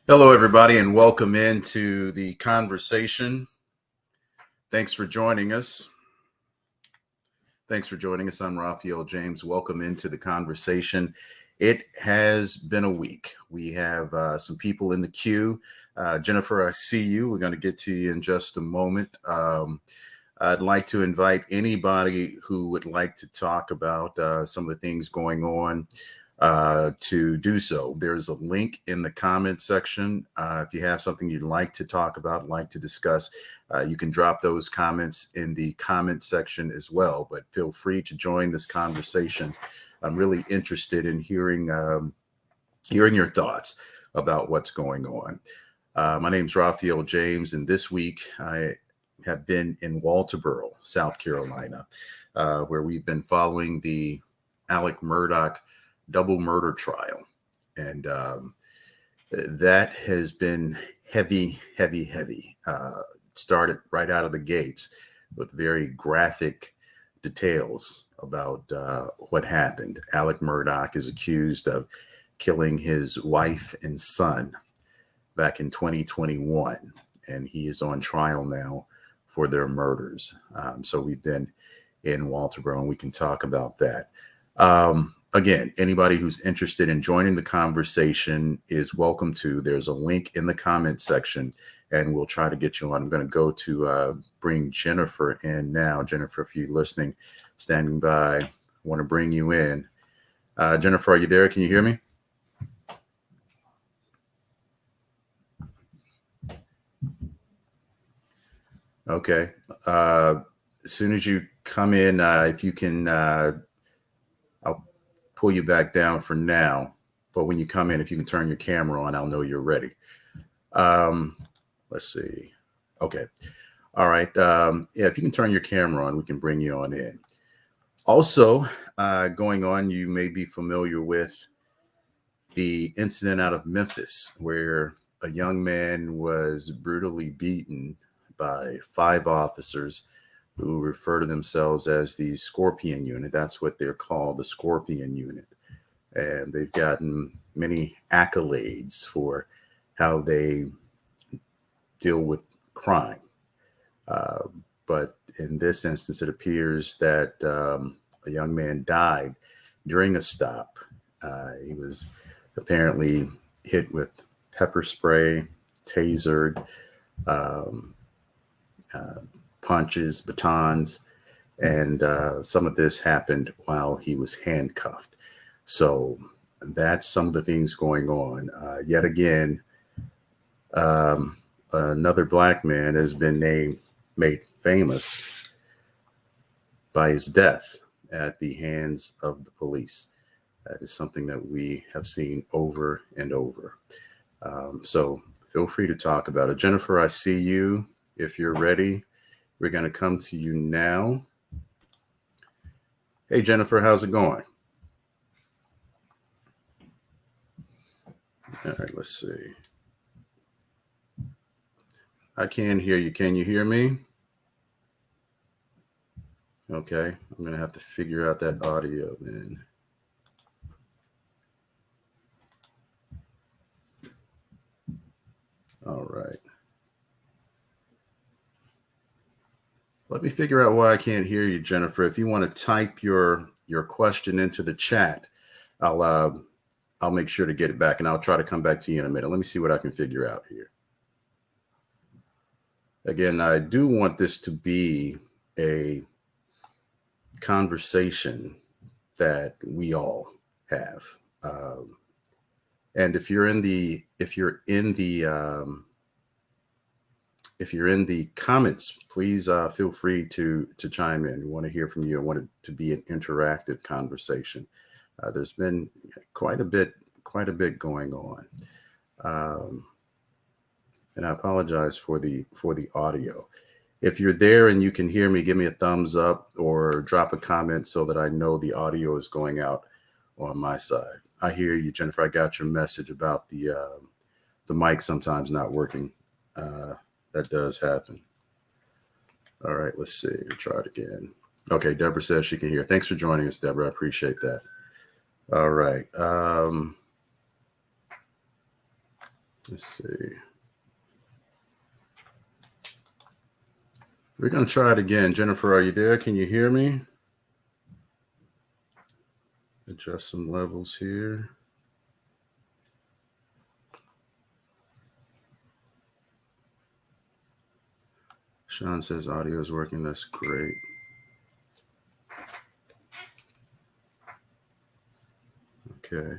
Hello, everybody, and welcome into the conversation. Thanks for joining us. I'm Raphael James. Welcome into the conversation. It has been a week. We have some people in the queue. Jennifer, I see you. We're going to get to you in just a moment. I'd like to invite anybody who would like to talk about some of the things going on to do so. There's a link in the comment section. If you have something you'd like to talk about, like to discuss, you can drop those comments in the comment section as well. But feel free to join this conversation. I'm really interested in hearing your thoughts about what's going on. My name's Raphael James, and this week I have been in Walterboro, South Carolina, where we've been following the Alex Murdaugh double murder trial. And that has been heavy. Started right out of the gates with very graphic details about what happened. Alex Murdaugh is accused of killing his wife and son back in 2021, and he is on trial now for their murders. So we've been in Walterboro, and we can talk about that. Again, anybody who's interested in joining the conversation is welcome to. There's a link in the comment section, and we'll try to get you on. I'm going to go to bring Jennifer in now. Jennifer, if you're listening, standing by, want to bring you in. Jennifer, are you there? Can you hear me? Okay. As soon as you come in, if you can, I'll pull you back down for now. But when you come in, if you can turn your camera on, I'll know you're ready. Let's see. Okay. All right. Yeah, if you can turn your camera on, we can bring you on in. Also, going on, you may be familiar with the incident out of Memphis where a young man was brutally beaten by 5 officers who refer to themselves as the Scorpion Unit. That's what they're called, the Scorpion Unit. And they've gotten many accolades for how they deal with crime. But in this instance, it appears that a young man died during a stop. He was apparently hit with pepper spray, tasered, punches, batons, and some of this happened while he was handcuffed. So that's some of the things going on. Yet again, another black man has been made famous by his death at the hands of the police. That is something that we have seen over and over. So feel free to talk about it. Jennifer, I see you. If you're ready, we're going to come to you now. Hey, Jennifer, how's it going? All right, let's see. I can't hear you. Can you hear me? Okay, I'm going to have to figure out that audio then. All right. Let me figure out why I can't hear you, Jennifer. If you want to type your question into the chat, I'll make sure to get it back, and I'll try to come back to you in a minute. Let me see what I can figure out here. Again, I do want this to be a conversation that we all have. And if you're in the comments, please feel free to chime in. We want to hear from you. I want it to be an interactive conversation. There's been quite a bit going on, and I apologize for the audio. If you're there and you can hear me, give me a thumbs up or drop a comment so that I know the audio is going out on my side. I hear you, Jennifer. I got your message about the mic sometimes not working. That does happen. All right, let's see. Try it again. Okay, Deborah says she can hear. Thanks for joining us, Deborah. I appreciate that. All right. Let's see. We're going to try it again. Jennifer, are you there? Can you hear me? Adjust some levels here. Sean says audio is working. That's great. Okay.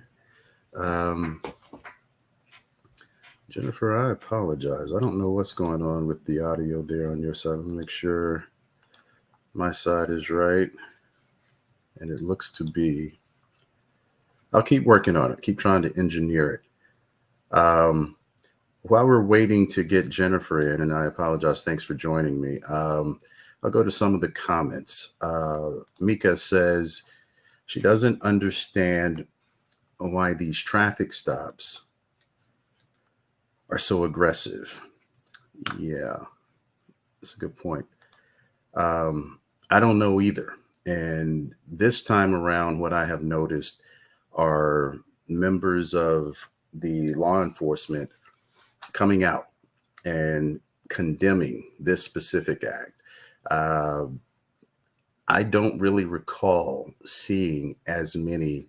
Jennifer, I apologize. I don't know what's going on with the audio there on your side. Let me make sure my side is right. And it looks to be. I'll keep working on it, keep trying to engineer it. While we're waiting to get Jennifer in, and I apologize, thanks for joining me. I'll go to some of the comments. Mika says she doesn't understand why these traffic stops are so aggressive. Yeah, that's a good point. I don't know either. And this time around, what I have noticed are members of the law enforcement coming out and condemning this specific act. I don't really recall seeing as many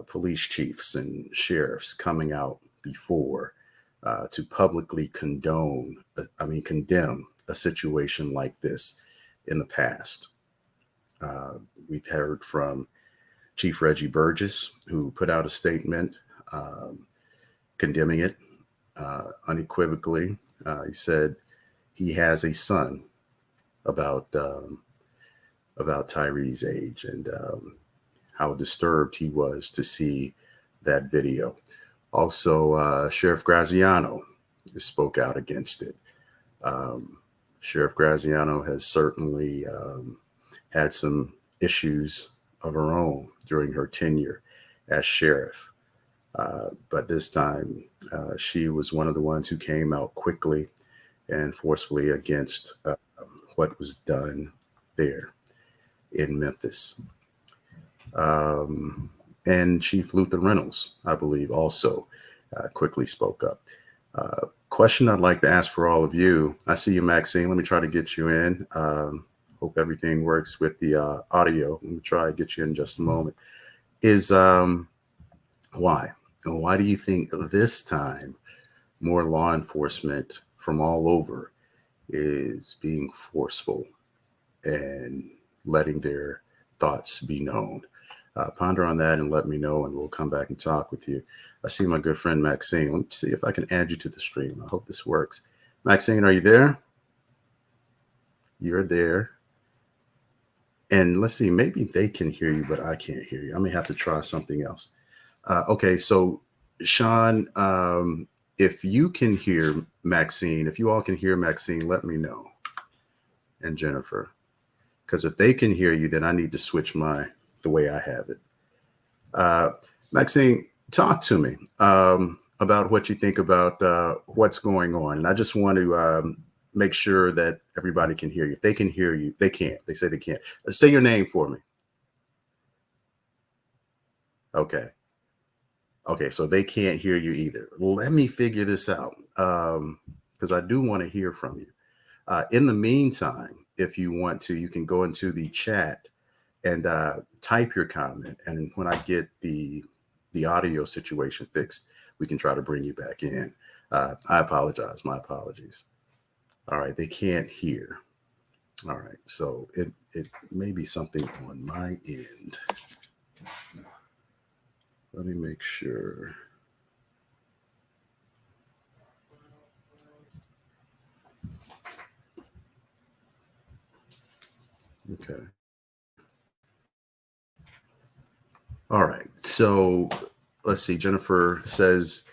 police chiefs and sheriffs coming out before to publicly condemn a situation like this in the past. We've heard from Chief Reggie Burgess, who put out a statement condemning it unequivocally. He said he has a son about Tyree's age and how disturbed he was to see that video. Also, Sheriff Graziano spoke out against it. Sheriff Graziano has certainly had some issues of her own during her tenure as sheriff. But this time, she was one of the ones who came out quickly and forcefully against what was done there in Memphis. And Chief Luther Reynolds, I believe, also quickly spoke up. Question I'd like to ask for all of you. I see you, Maxine. Let me try to get you in. Hope everything works with the audio. Let me try to get you in just a moment. Is why? Why do you think this time more law enforcement from all over is being forceful and letting their thoughts be known? Ponder on that and let me know, and we'll come back and talk with you. I see my good friend Maxine. Let me see if I can add you to the stream. I hope this works. Maxine, are you there? You're there. And let's see, maybe they can hear you, but I can't hear you. I may have to try something else. Okay, so Sean, if you can hear Maxine, if you all can hear Maxine, let me know. And Jennifer, because if they can hear you, then I need to switch the way I have it. Maxine, talk to me about what you think about what's going on. And I just want to make sure that everybody can hear you. If they can hear you, they can't. They say they can't. Say your name for me. Okay. Okay, so they can't hear you either. Let me figure this out because I do want to hear from you. In the meantime, if you want to, you can go into the chat and type your comment. And when I get the audio situation fixed, we can try to bring you back in. I apologize. My apologies. All right, they can't hear. All right, so it may be something on my end. Let me make sure. Okay. All right. So let's see. Jennifer says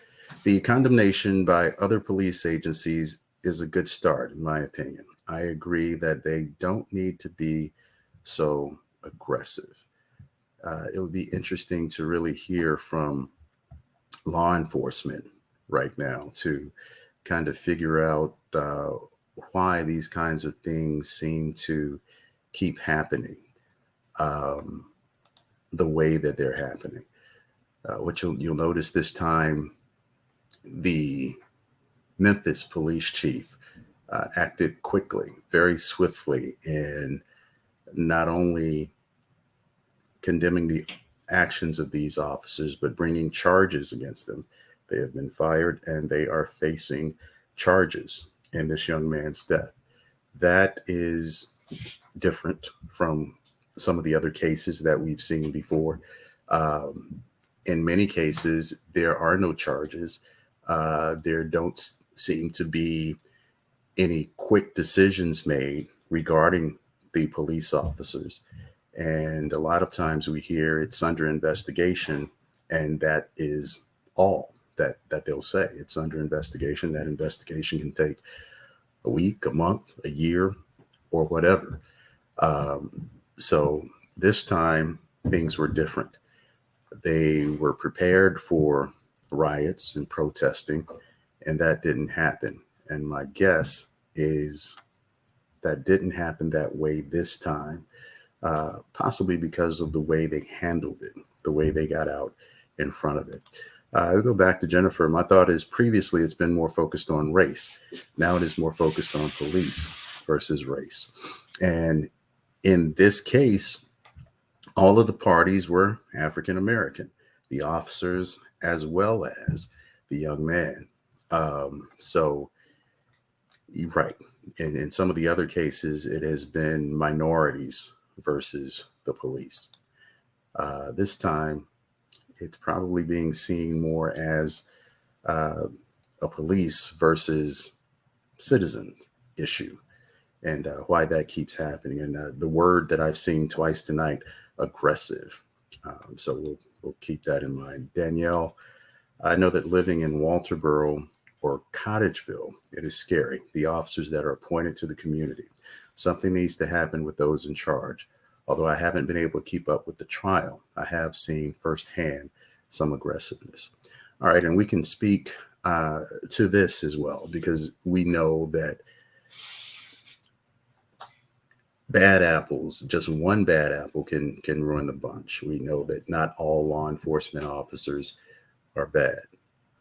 the condemnation by other police agencies is a good start, in my opinion. I agree that they don't need to be so aggressive. It would be interesting to really hear from law enforcement right now to kind of figure out why these kinds of things seem to keep happening the way that they're happening. What you'll notice this time, the Memphis police chief acted quickly, very swiftly, in not only condemning the actions of these officers, but bringing charges against them. They have been fired and they are facing charges in this young man's death. That is different from some of the other cases that we've seen before. In many cases, there are no charges. There don't seem to be any quick decisions made regarding the police officers. And a lot of times we hear it's under investigation, and that is all that they'll say. It's under investigation. That investigation can take a week, a month, a year, or whatever. So this time things were different. They were prepared for riots and protesting, and that didn't happen. And my guess is that didn't happen that way this time, possibly because of the way they handled it, the way they got out in front of it. I'll go back to Jennifer. My thought is previously it's been more focused on race. Now it is more focused on police versus race. And in this case, all of the parties were African American, the officers as well as the young man. So, right. And in some of the other cases, it has been minorities versus the police. This time, it's probably being seen more as a police versus citizen issue, and why that keeps happening. And the word that I've seen twice tonight, aggressive. So we'll keep that in mind. Danielle, I know that living in Walterboro or Cottageville, it is scary. The officers that are appointed to the community. Something needs to happen with those in charge. Although I haven't been able to keep up with the trial, I have seen firsthand some aggressiveness. All right, and we can speak to this as well, because we know that bad apples, just one bad apple can ruin the bunch. We know that not all law enforcement officers are bad.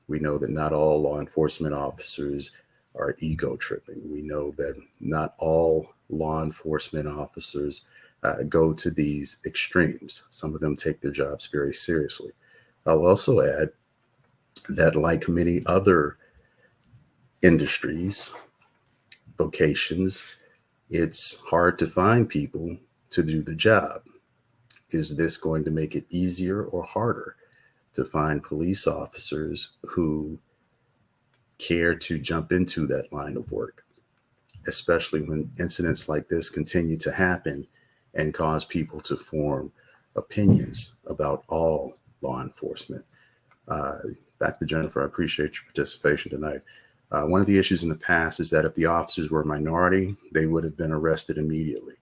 We know that not all law enforcement officers are ego tripping. We know that not all law enforcement officers go to these extremes. Some of them take their jobs very seriously. I'll also add that, like many other industries, vocations, it's hard to find people to do the job. Is this going to make it easier or harder to find police officers who care to jump into that line of work, especially when incidents like this continue to happen and cause people to form opinions about all law enforcement? Back to Jennifer, I appreciate your participation tonight. One of the issues in the past is that if the officers were a minority, they would have been arrested immediately.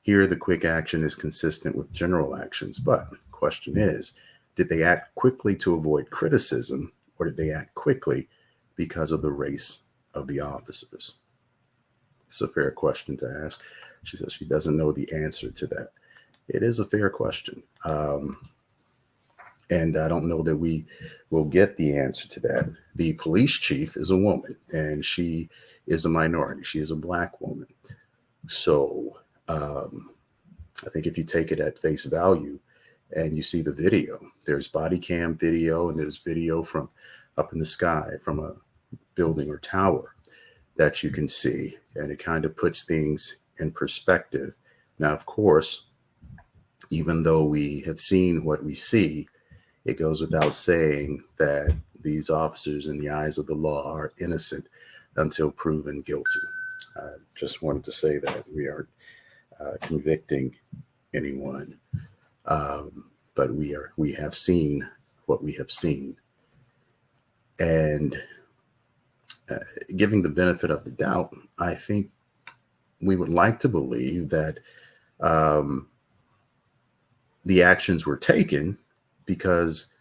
Here, the quick action is consistent with general actions, but the question is, did they act quickly to avoid criticism, or did they act quickly because of the race of the officers? It's a fair question to ask. She says she doesn't know the answer to that. It is a fair question. And I don't know that we will get the answer to that. The police chief is a woman, and she is a minority. She is a Black woman. So I think if you take it at face value and you see the video, there's body cam video and there's video from up in the sky from a building or tower that you can see, and it kind of puts things in perspective. Now, of course, even though we have seen what we see, it goes without saying that these officers in the eyes of the law are innocent until proven guilty. I just wanted to say that we aren't convicting anyone, but we have seen what we have seen. And giving the benefit of the doubt, I think we would like to believe that the actions were taken because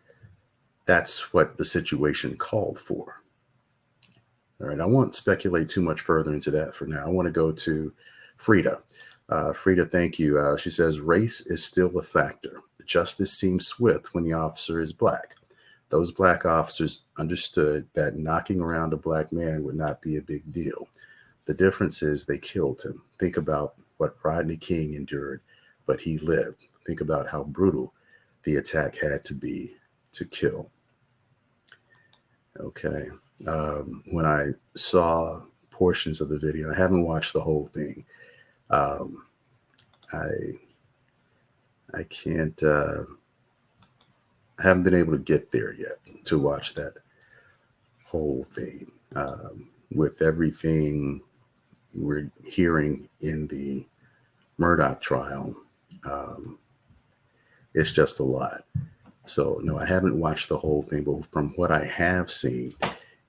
that's what the situation called for. All right, I won't speculate too much further into that for now. I want to go to Frida. Frida, thank you. She says, race is still a factor. Justice seems swift when the officer is Black. Those black officers understood that knocking around a black man would not be a big deal. The difference is they killed him. Think about what Rodney King endured, but he lived. Think about how brutal the attack had to be to kill. Okay. When I saw portions of the video, I haven't watched the whole thing. Um, I can't. I haven't been able to get there yet to watch that whole thing. With everything we're hearing in the Murdaugh trial, it's just a lot. So no, I haven't watched the whole thing, but from what I have seen,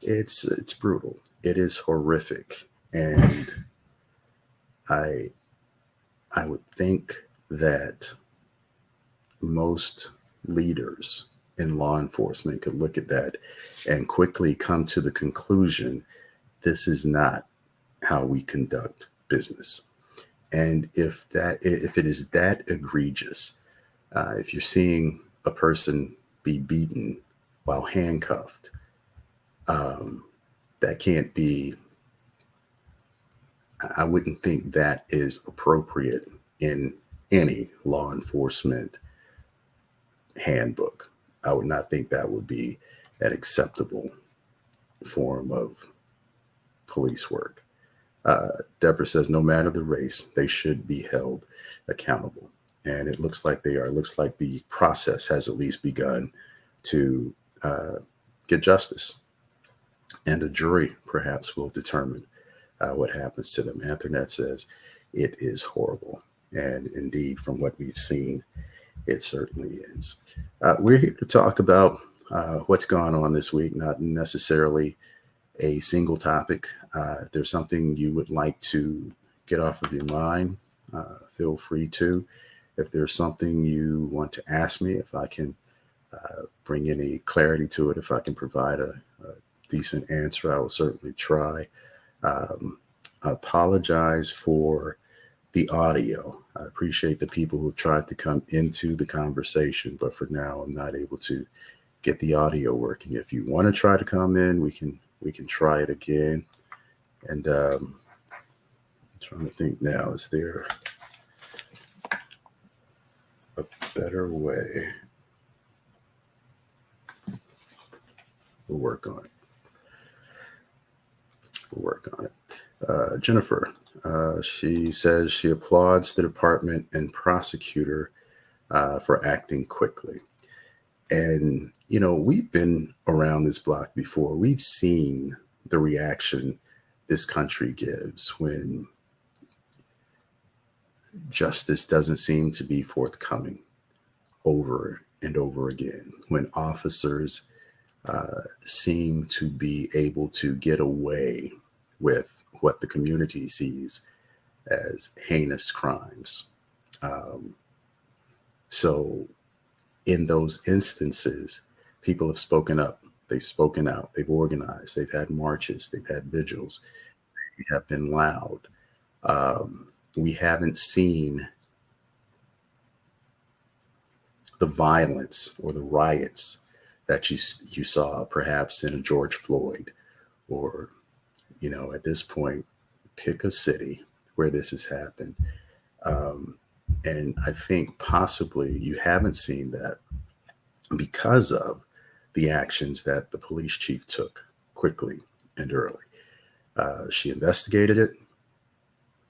it's brutal. It is horrific, and I would think that most leaders in law enforcement could look at that and quickly come to the conclusion this is not how we conduct business. And if it is that egregious, if you're seeing a person be beaten while handcuffed, that can't be. I wouldn't think that is appropriate in any law enforcement handbook. I would not think that would be an acceptable form of police work. Deborah says, no matter the race, they should be held accountable. And it looks like they are. It looks like the process has at least begun to get justice. And a jury perhaps will determine what happens to them. Anthonette says, it is horrible. And indeed, from what we've seen, it certainly is. We're here to talk about what's gone on this week, not necessarily a single topic. If there's something you would like to get off of your mind, feel free to. If there's something you want to ask me, if I can bring any clarity to it, if I can provide a decent answer, I will certainly try. I apologize for the audio. I appreciate the people who've tried to come into the conversation, but for now, I'm not able to get the audio working. If you want to try to come in, we can try it again. And I'm trying to think now, is there a better way? We'll work on it. Jennifer, she says she applauds the department and prosecutor for acting quickly. And, you know, we've been around this block before. We've seen the reaction this country gives when justice doesn't seem to be forthcoming over and over again, when officers seem to be able to get away with what the community sees as heinous crimes. So in those instances, people have spoken up, they've spoken out, they've organized, they've had marches, they've had vigils, they have been loud. We haven't seen the violence or the riots that you saw perhaps in a George Floyd, or, you know, at this point, pick a city where this has happened. And I think possibly you haven't seen that because of the actions that the police chief took quickly and early. She investigated it.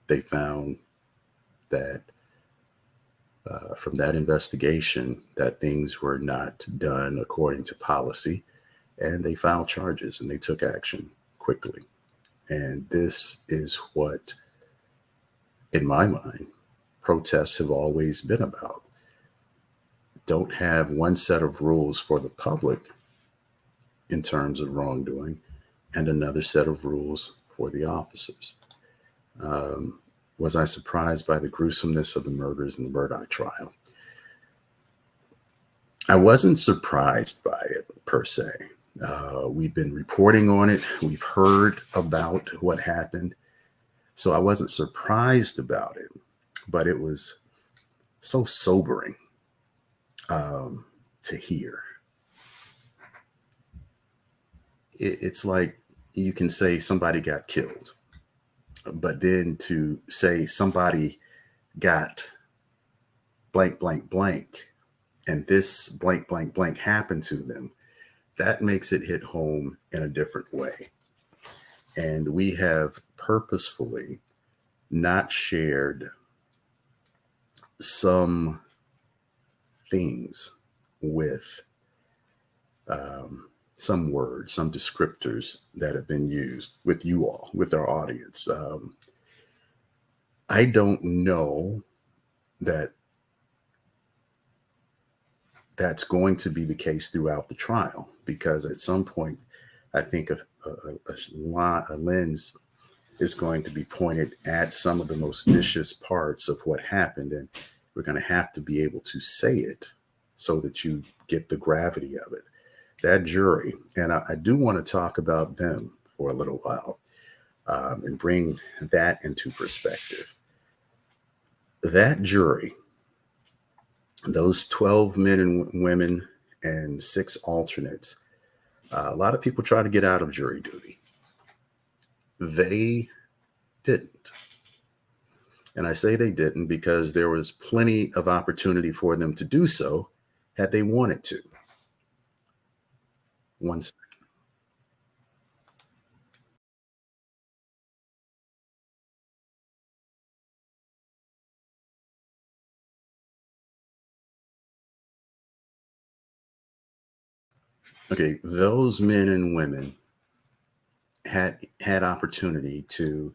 They found that from that investigation that things were not done according to policy, and they filed charges and they took action quickly. And this is what, in my mind, protests have always been about. Don't have one set of rules for the public in terms of wrongdoing and another set of rules for the officers. Was I surprised by the gruesomeness of the murders in the Murdaugh trial? I wasn't surprised by it per se. We've been reporting on it. We've heard about what happened. So I wasn't surprised about it, but it was so sobering to hear. it's like you can say somebody got killed, but then to say somebody got blank, blank, blank, and this blank, blank, blank happened to them, that makes it hit home in a different way. And we have purposefully not shared some things with some words, some descriptors that have been used with you all, with our audience. I don't know that that's going to be the case throughout the trial, because at some point, I think a lens is going to be pointed at some of the most vicious parts of what happened. And we're going to have to be able to say it so that you get the gravity of it. That jury, and I do want to talk about them for a little while, and bring that into perspective. That jury, those 12 men and women and 6 alternates, a lot of people try to get out of jury duty. They didn't. And I say they didn't because there was plenty of opportunity for them to do so had they wanted to. One second. Okay, those men and women had opportunity to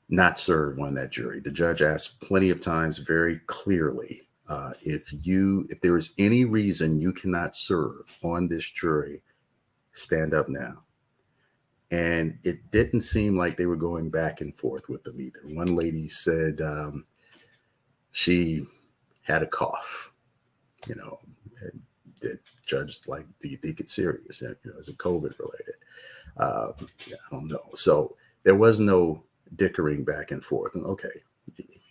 not serve on that jury. The judge asked plenty of times very clearly, if there is any reason you cannot serve on this jury, stand up now. And it didn't seem like they were going back and forth with them either. One lady said she had a cough, you know. The judge like, do you think it's serious? And, is it COVID related? Yeah, I don't know. So there was no dickering back and forth. And okay,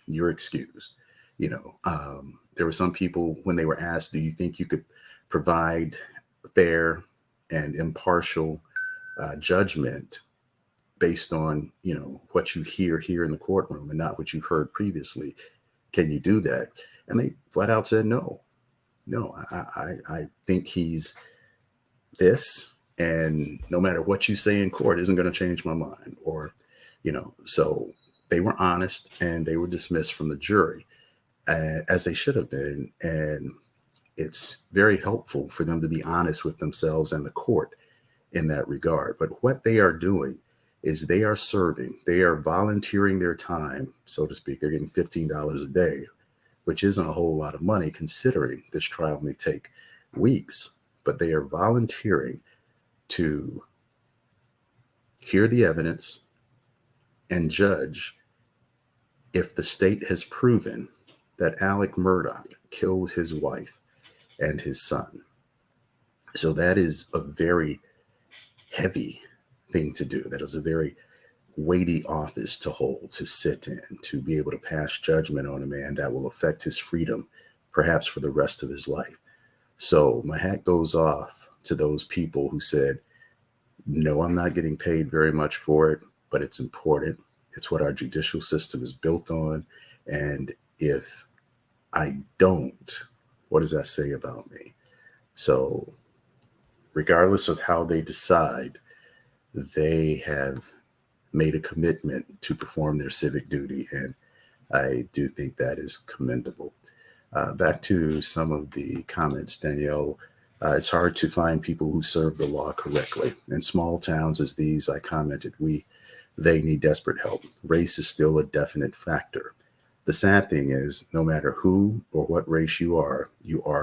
you're excused. There were some people when they were asked, do you think you could provide fair and impartial judgment based on, what you hear here in the courtroom and not what you've heard previously? Can you do that? And they flat out said no. No, I think he's this, and no matter what you say in court isn't going to change my mind. Or, so they were honest and they were dismissed from the jury, as they should have been. And it's very helpful for them to be honest with themselves and the court in that regard. But what they are doing is they are volunteering their time, so to speak. They're getting $15 a day, which isn't a whole lot of money considering this trial may take weeks, but they are volunteering to hear the evidence and judge if the state has proven that Alec Murdaugh killed his wife and his son. So that is a very heavy thing to do. That is a very weighty office to hold, to sit in, to be able to pass judgment on a man that will affect his freedom, perhaps for the rest of his life. So my hat goes off to those people who said, no, I'm not getting paid very much for it, but it's important. It's what our judicial system is built on. And if I don't, what does that say about me? So regardless of how they decide, they have made a commitment to perform their civic duty. And I do think that is commendable. Back to some of the comments, Danielle. It's hard to find people who serve the law correctly. In small towns as these, I commented, they need desperate help. Race is still a definite factor. The sad thing is, no matter who or what race you are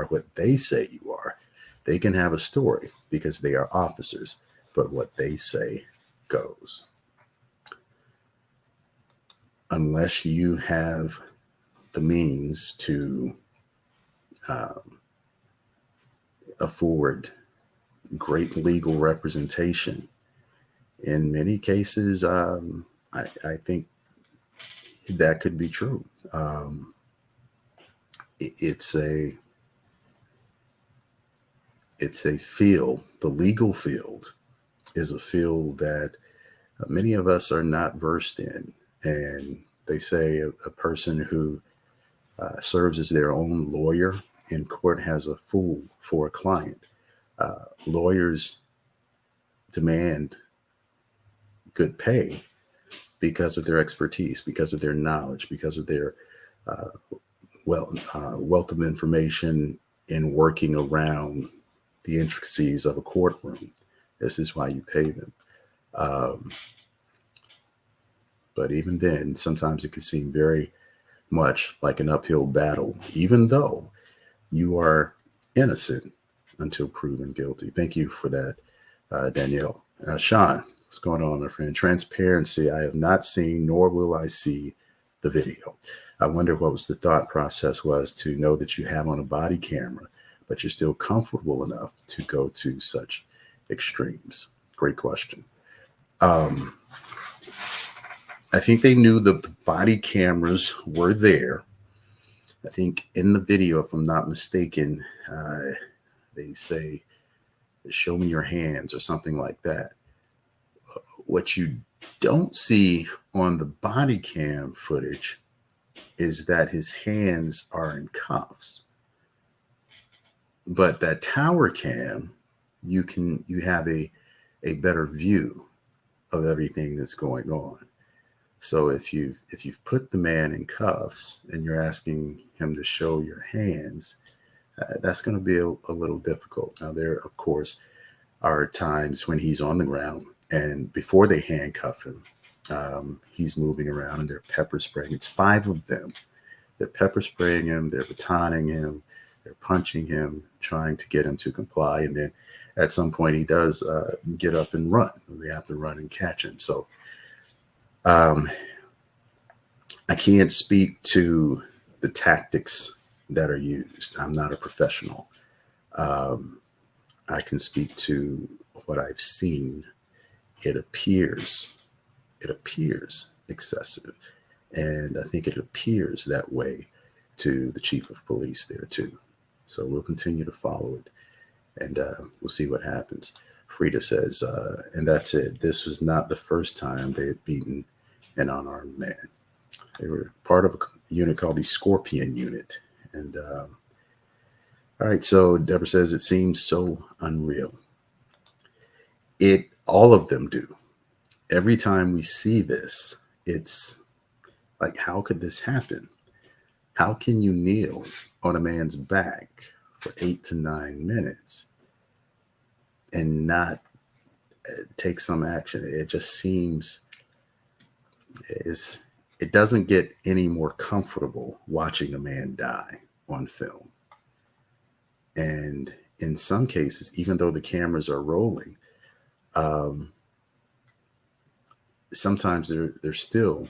what they say you are. They can have a story because they are officers, but what they say goes. Unless you have the means to afford great legal representation, in many cases, I think that could be true. It's a field, the legal field is a field that many of us are not versed in. And they say a person who serves as their own lawyer in court has a fool for a client. Lawyers demand good pay because of their expertise, because of their knowledge, because of their uh, wealth of information in working around the intricacies of a courtroom. This is why you pay them. Um, but even then, sometimes it can seem very much like an uphill battle, even though you are innocent until proven guilty. Thank you for that, Danielle. Sean, what's going on, my friend? Transparency. I have not seen, nor will I see the video. I wonder what was the thought process was to know that you have on a body camera, but you're still comfortable enough to go to such extremes. Great question. Um, I think they knew the body cameras were there. I think in the video, if I'm not mistaken, they say, "Show me your hands" or something like that. What you don't see on the body cam footage is that his hands are in cuffs. But that tower cam, you have a better view of everything that's going on. So if you've put the man in cuffs and you're asking him to show your hands, that's going to be a little difficult. Now there, of course, are times when he's on the ground and before they handcuff him, he's moving around and they're pepper spraying. It's five of them. They're pepper spraying him, they're batoning him, they're punching him, trying to get him to comply. And then at some point, he does get up and run. They have to run and catch him. So um, I can't speak to the tactics that are used. I'm not a professional. Um, I can speak to what I've seen. It appears excessive. And I think it appears that way to the chief of police there too. So we'll continue to follow it and we'll see what happens. Frida says, and that's it. This was not the first time they had beaten an unarmed man. They were part of a unit called the Scorpion Unit. And all right, so Deborah says it seems so unreal. All of them do. Every time we see this, it's like, how could this happen? How can you kneel on a man's back for 8 to 9 minutes and not take some action? It just seems it doesn't get any more comfortable watching a man die on film. And in some cases, even though the cameras are rolling, sometimes they're still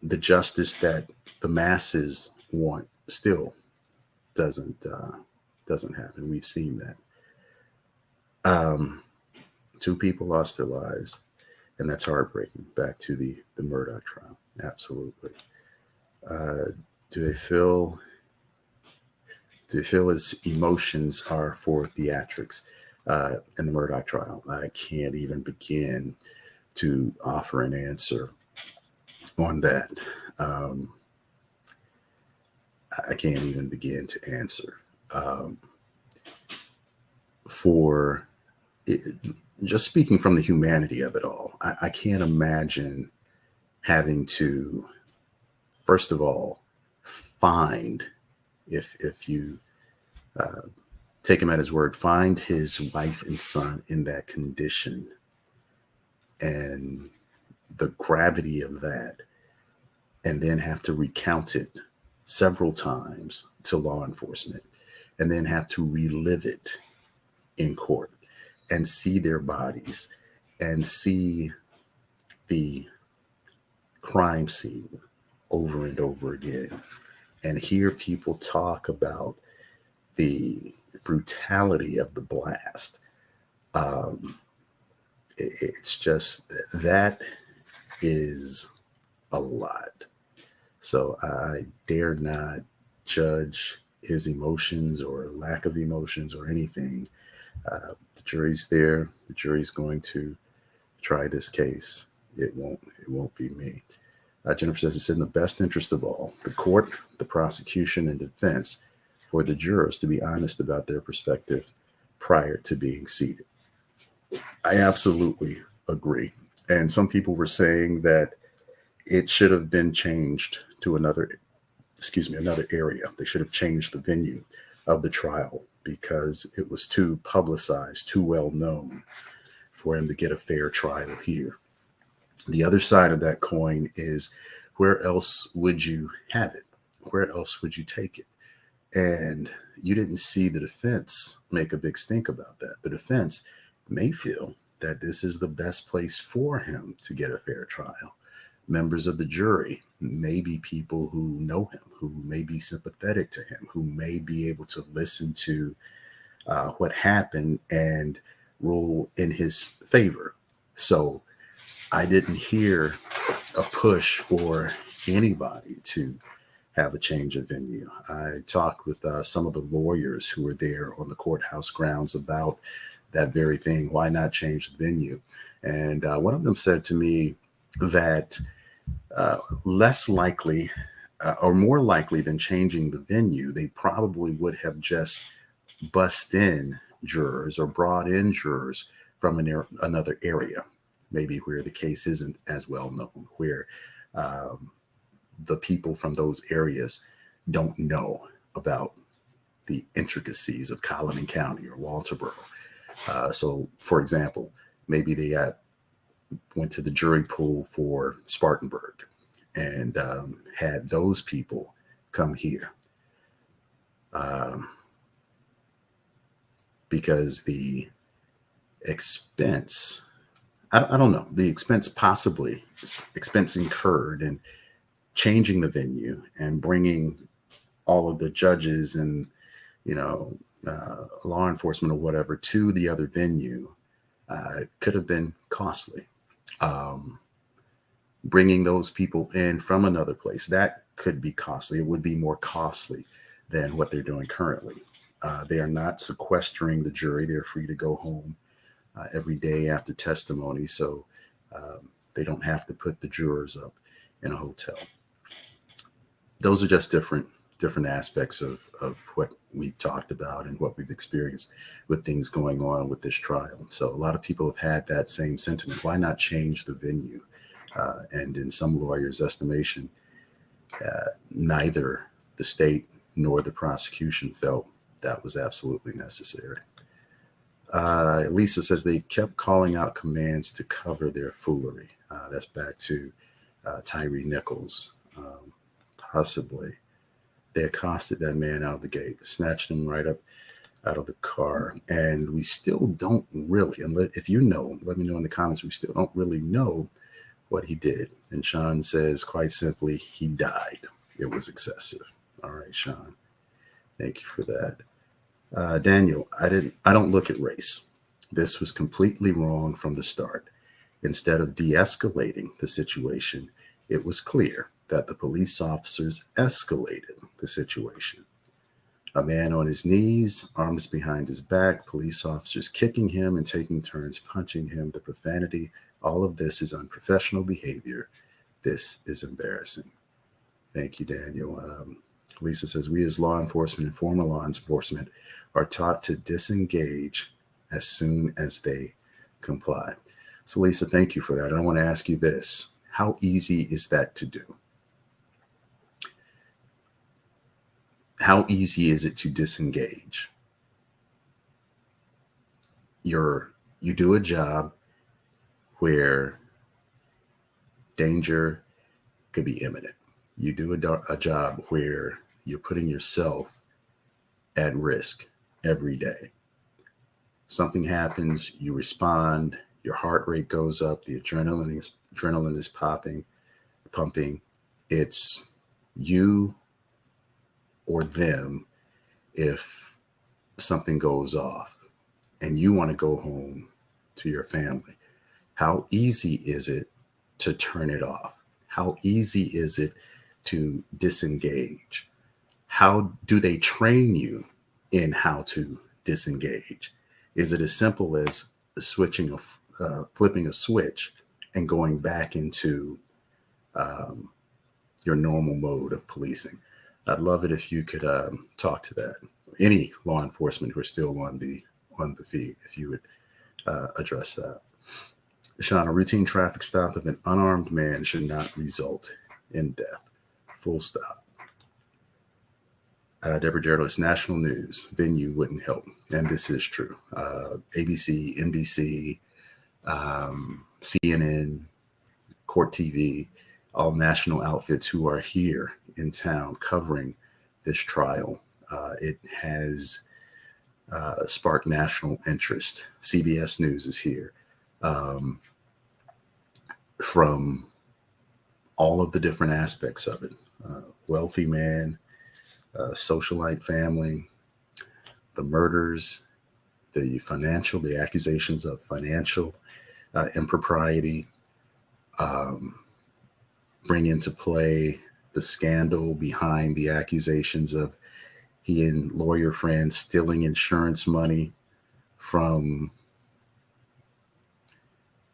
the justice that the masses want still doesn't happen. We've seen that. 2 people lost their lives, and that's heartbreaking. Back to the Murdaugh trial, absolutely. Do they feel his emotions are for theatrics in the Murdaugh trial? I can't even begin to offer an answer on that. I can't even begin to answer. For it, just speaking from the humanity of it all, I can't imagine having to, first of all, find, if you take him at his word, find his wife and son in that condition and the gravity of that, and then have to recount it several times to law enforcement, and then have to relive it in court and see their bodies and see the crime scene over and over again and hear people talk about the brutality of the blast. It's just that is a lot. So I dare not judge his emotions or lack of emotions or anything The jury's there. The jury's going to try this case. It won't be me. Jennifer says it's in the best interest of all, the court, the prosecution, and defense, for the jurors to be honest about their perspective prior to being seated. I absolutely agree. And some people were saying that it should have been changed to another area. They should have changed the venue of the trial because it was too publicized, too well known for him to get a fair trial here. The other side of that coin is, where else would you have it? Where else would you take it? And you didn't see the defense make a big stink about that. The defense may feel that this is the best place for him to get a fair trial. Members of the jury may be people who know him, who may be sympathetic to him, who may be able to listen to what happened and rule in his favor. So I didn't hear a push for anybody to have a change of venue. I talked with some of the lawyers who were there on the courthouse grounds about that very thing. Why not change the venue? And one of them said to me that less likely or more likely than changing the venue, they probably would have just bussed in jurors or brought in jurors from another area, maybe where the case isn't as well known, where the people from those areas don't know about the intricacies of Collin County or Walterboro. So, for example, maybe they went to the jury pool for Spartanburg and had those people come here because the expense, I don't know, the expense incurred in changing the venue and bringing all of the judges and, law enforcement or whatever to the other venue could have been costly. Bringing those people in from another place, that could be costly. It would be more costly than what they're doing currently. They are not sequestering the jury. They're free to go home every day after testimony. So they don't have to put the jurors up in a hotel. Those are just different aspects of what we've talked about and what we've experienced with things going on with this trial. So a lot of people have had that same sentiment. Why not change the venue? And in some lawyers' estimation, neither the state nor the prosecution felt that was absolutely necessary. Lisa says they kept calling out commands to cover their foolery. That's back to Tyree Nichols. Possibly they accosted that man out of the gate, snatched him right up out of the car. And we still don't really, and if you know, let me know in the comments, we still don't really know what he did. And Sean says, quite simply, he died. It was excessive. All right, Sean. Thank you for that. Daniel, I don't look at race. This was completely wrong from the start. Instead of de-escalating the situation, it was clear that the police officers escalated the situation. A man on his knees, arms behind his back, police officers kicking him and taking turns punching him, the profanity, all of this is unprofessional behavior. This is embarrassing. Thank you, Daniel. Lisa says, we as law enforcement and former law enforcement are taught to disengage as soon as they comply. So Lisa, thank you for that. And I want to ask you this. How easy is that to do? How easy is it to disengage? You do a job where danger could be imminent. You do a job where you're putting yourself at risk every day. Something happens, you respond, your heart rate goes up, the adrenaline is pumping. It's you or them if something goes off and you want to go home to your family. How easy is it to turn it off? How easy is it to disengage? How do they train you in how to disengage? Is it as simple as flipping a switch and going back into um, your normal mode of policing? I'd love it if you could talk to that. Any law enforcement who are still on the feed, if you would address that. Sean, a routine traffic stop of an unarmed man should not result in death. Full stop. Deborah Gerald's national news venue wouldn't help, and this is true. ABC, NBC, CNN, Court TV, all national outfits who are here in town covering this trial. It has sparked national interest. CBS News is here. From all of the different aspects of it. Wealthy man, socialite family, the murders, the accusations of financial impropriety, bring into play the scandal behind the accusations of he and lawyer friends stealing insurance money from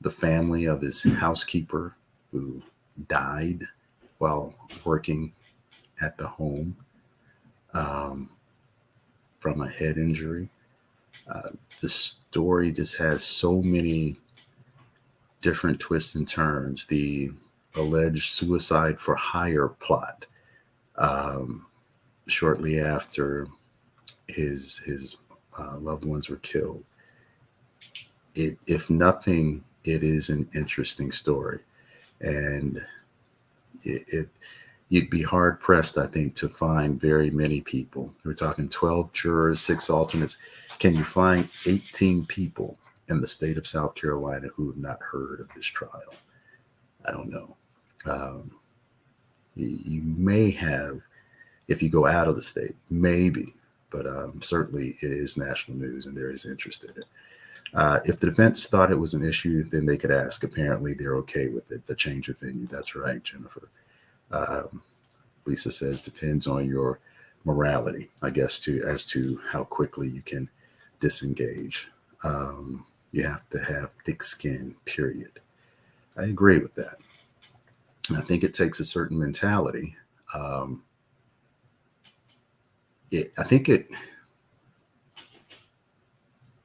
the family of his housekeeper who died while working at the home from a head injury. The story just has so many different twists and turns. The alleged suicide for hire plot shortly after his loved ones were killed. If nothing, it is an interesting story, and you'd be hard pressed, I think, to find very many people. We're talking 12 jurors, 6 alternates. Can you find 18 people in the state of South Carolina who have not heard of this trial? I don't know. You may have, if you go out of the state, maybe, but certainly it is national news and there is interest in it. If the defense thought it was an issue, then they could ask. Apparently, they're okay with it, the change of venue. That's right, Jennifer. Lisa says, depends on your morality, I guess, as to how quickly you can disengage. You have to have thick skin, period. I agree with that. I think it takes a certain mentality.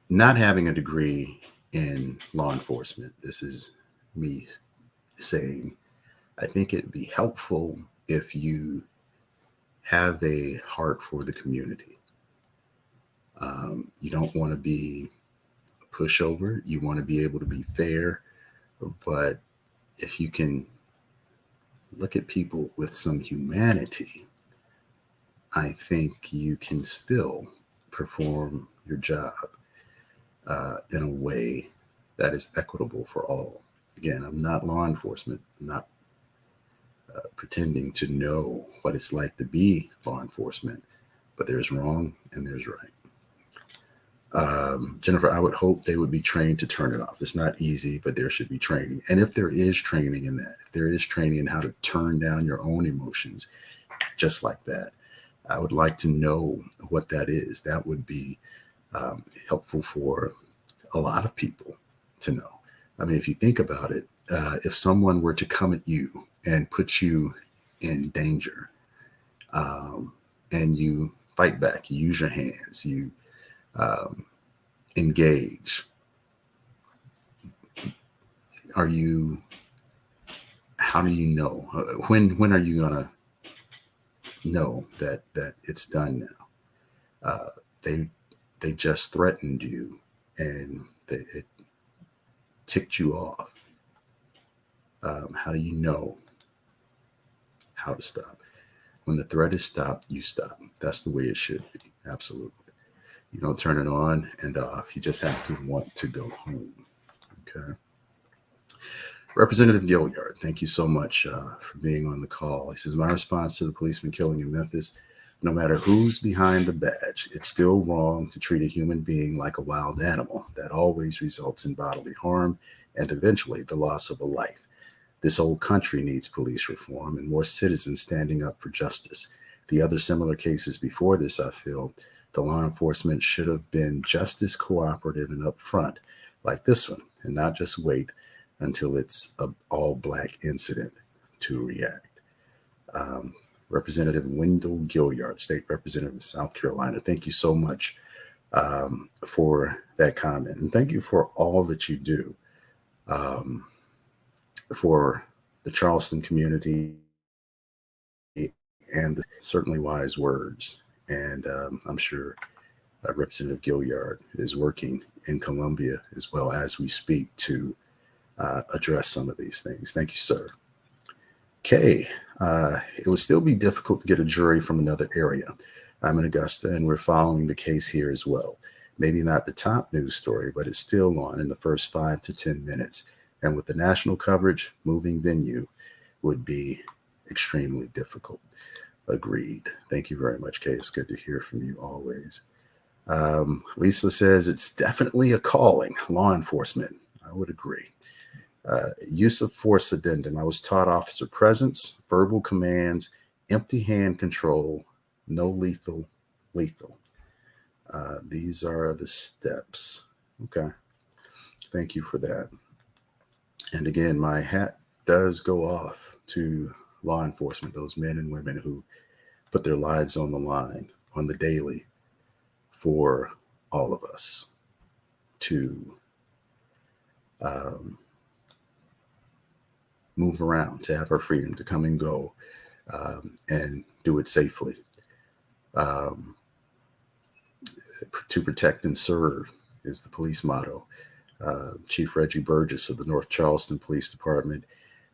Not having a degree in law enforcement, this is me saying, I think it'd be helpful if you have a heart for the community. You don't want to be a pushover. You want to be able to be fair. But if you can look at people with some humanity, I think you can still perform your job in a way that is equitable for all. Again, I'm not law enforcement. I'm not pretending to know what it's like to be law enforcement, but there's wrong and there's right. Jennifer, I would hope they would be trained to turn it off. It's not easy, but there should be training. And if there is training in that, if there is training in how to turn down your own emotions, just like that, I would like to know what that is. That would be helpful for a lot of people to know. I mean, if you think about it, if someone were to come at you and put you in danger, and you fight back, you use your hands, you engage, how do you know? When are you gonna know that it's done now? They just threatened you and it ticked you off. How do you know how to stop? When the threat is stopped, you stop. That's the way it should be. Absolutely. You don't turn it on and off. You just have to want to go home. Okay. Representative Gilliard, thank you so much for being on the call. He says, my response to the policeman killing in Memphis, no matter who's behind the badge, it's still wrong to treat a human being like a wild animal. That always results in bodily harm and eventually the loss of a life. This whole country needs police reform and more citizens standing up for justice. The other similar cases before this, I feel, The law enforcement should have been just as cooperative and upfront like this one, and not just wait until it's an all-black incident to react. Representative Wendell Gilliard, State Representative of South Carolina, thank you so much for that comment. And thank you for all that you do for the Charleston community, and certainly wise words. And I'm sure Representative Gilliard is working in Columbia as well as we speak to address some of these things. Thank you, sir. Kay, it would still be difficult to get a jury from another area. I'm in Augusta, and we're following the case here as well. Maybe not the top news story, but it's still on in the first 5 to 10 minutes. And with the national coverage, moving venue would be extremely difficult. Agreed. Thank you very much, Kay. It's good to hear from you always. Lisa says it's definitely a calling, law enforcement. I would agree. Use of force addendum. I was taught officer presence, verbal commands, empty hand control, no lethal. These are the steps. Okay. Thank you for that. And again, my hat does go off to law enforcement, those men and women who put their lives on the line on the daily for all of us to move around, to have our freedom, to come and go, and do it safely, to protect and serve is the police motto. Chief Reggie Burgess of the North Charleston Police Department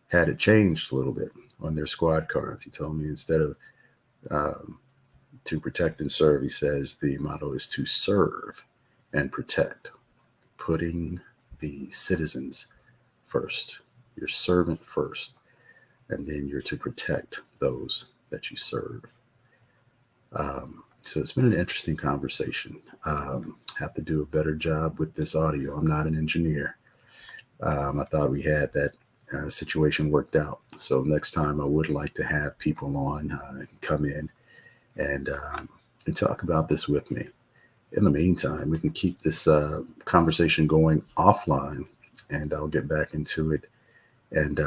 had it changed a little bit on their squad cars. He told me instead of to protect and serve, he says the motto is to serve and protect, putting the citizens first, your servant first, and then you're to protect those that you serve. So it's been an interesting conversation. Have to do a better job with this audio. I'm not an engineer. I thought we had that situation worked out. So next time I would like to have people on come in and talk about this with me. In the meantime, we can keep this conversation going offline, and I'll get back into it and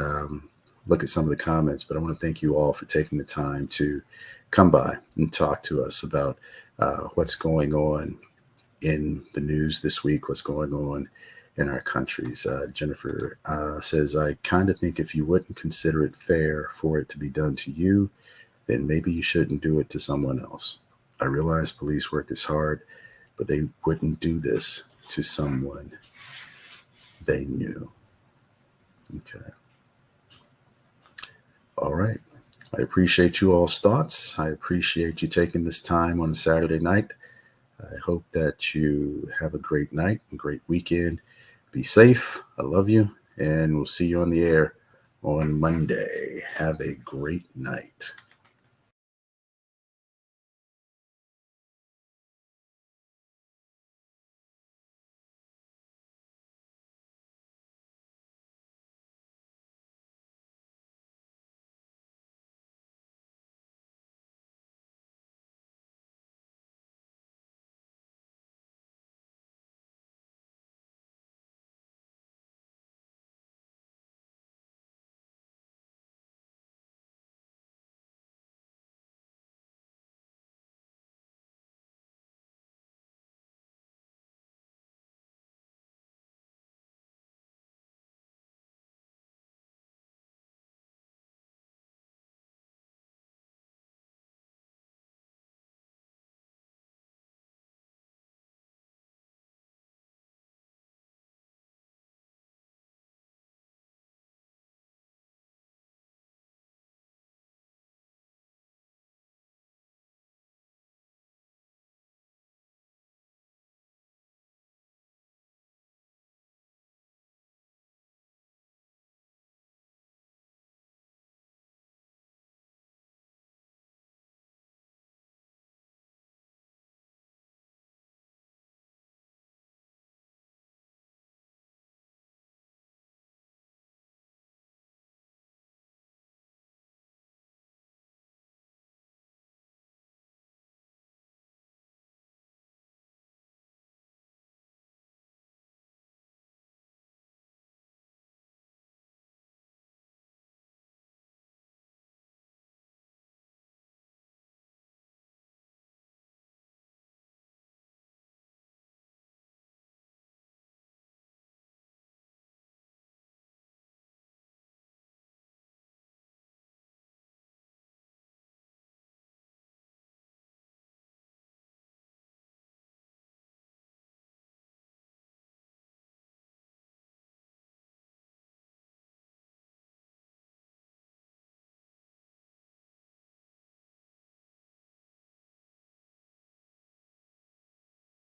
look at some of the comments. But I want to thank you all for taking the time to come by and talk to us about what's going on in the news this week, what's going on in our countries. Jennifer says, I kind of think if you wouldn't consider it fair for it to be done to you, then maybe you shouldn't do it to someone else. I realize police work is hard, but they wouldn't do this to someone they knew. Okay. All right. I appreciate you all's thoughts. I appreciate you taking this time on a Saturday night. I hope that you have a great night and great weekend. Be safe. I love you. And we'll see you on the air on Monday. Have a great night.